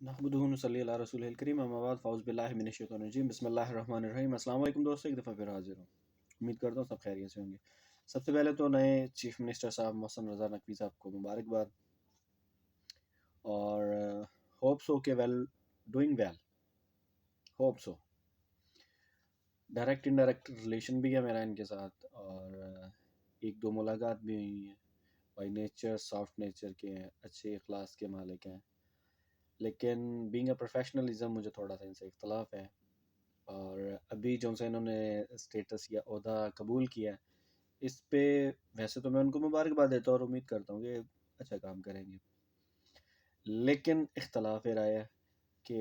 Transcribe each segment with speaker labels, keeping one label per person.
Speaker 1: नहमदुहु व नसल्ली अला रसूलिहिल करीम अम्मा बाद फ़ाउज़ बिल्लाहि मिनश शैतानिर रजीम बिस्मिल्लाहिर रहमानिर रहीम। अस्सलाम वालेकुम दोस्तों, एक दफ़ा फिर हाज़िर हूँ। उम्मीद करता हूँ सब खैरियत से होंगे। सबसे पहले तो नए चीफ मिनिस्टर साहब मोहसिन रज़ा नकवी साहब को मुबारकबाद और होप सो के doing well, hope so. Direct indirect relation भी है मेरा इनके साथ और एक दो मुलाकात भी हुई हैं। बाई नेचर सॉफ्ट नेचर के हैं, अच्छे इखलास के मालिक हैं, लेकिन बीइंग अ प्रोफेशनलिज्म मुझे थोड़ा सा इनसे इख्तलाफ है। और अभी जो से इन्होंने स्टेटस या ओहदा कबूल किया है, इस पे वैसे तो मैं उनको मुबारकबाद देता हूँ और उम्मीद करता हूँ कि अच्छा काम करेंगे, लेकिन इख्तलाफ राय है कि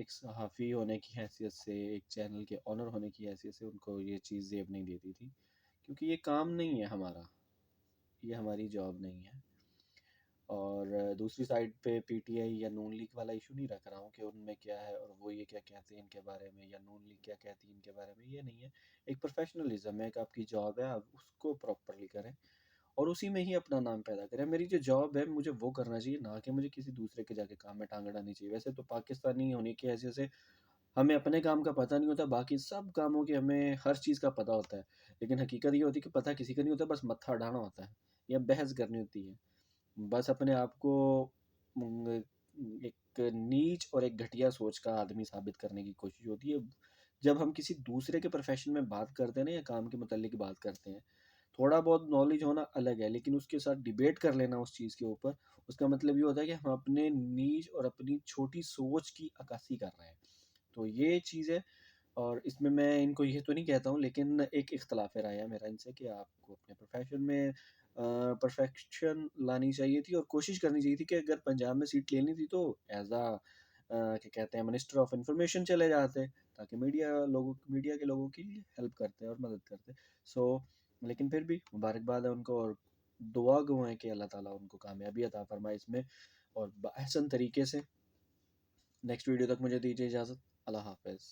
Speaker 1: एक सहाफ़ी होने की हैसियत से, एक चैनल के ऑनर होने की हैसियत से उनको ये चीज़ जेब नहीं देती थी, क्योंकि ये काम नहीं है हमारा, ये हमारी जॉब नहीं है। और दूसरी साइड पे पीटीआई या नून लीग वाला इशू नहीं रख रहा हूँ कि उनमें क्या है और वो ये क्या कहते हैं इनके बारे में, या नून लीग क्या कहती है इनके बारे में, ये नहीं है। एक प्रोफेशनलिज्म है, एक आपकी जॉब है, आप उसको प्रॉपरली करें और उसी में ही अपना नाम पैदा करें। मेरी जो जॉब है मुझे वो करना चाहिए, ना कि मुझे किसी दूसरे के जाके काम में टांग अड़ानी चाहिए। वैसे तो पाकिस्तानी होने की हैसियत से हमें अपने काम का पता नहीं होता, बाकी सब कामों की हमें हर चीज़ का पता होता है, लेकिन हकीकत ये होती है कि पता किसी का नहीं होता, बस मत्था अड़ाना होता है या बहस करनी होती है। बस अपने आप को एक नीच और एक घटिया सोच का आदमी साबित करने की कोशिश होती है। जब हम किसी दूसरे के प्रोफेशन में बात करते हैं ना, या काम के मुतालिक बात करते हैं, थोड़ा बहुत नॉलेज होना अलग है, लेकिन उसके साथ डिबेट कर लेना उस चीज़ के ऊपर, उसका मतलब ये होता है कि हम अपने नीच और अपनी छोटी सोच की अक्कासी कर रहे हैं। तो ये चीज़ है, और इसमें मैं इनको ये तो नहीं कहता हूँ, लेकिन एक इख्तलाफ राय है मेरा इनसे कि आपको अपने प्रोफेशन में परफेक्शन लानी चाहिए थी और कोशिश करनी चाहिए थी कि अगर पंजाब में सीट लेनी थी तो एज क्या कहते हैं मिनिस्टर ऑफ इंफॉर्मेशन चले जाते, ताकि मीडिया के लोगों की हेल्प करते और मदद करते। सो लेकिन फिर भी मुबारकबाद है उनको, और दुआ गो है कि अल्लाह ताला उनको कामयाबी अता फरमाए इसमें और बहसन तरीके से। नेक्स्ट वीडियो तक मुझे दीजिए इजाज़त। अल्लाह हाफ़िज़।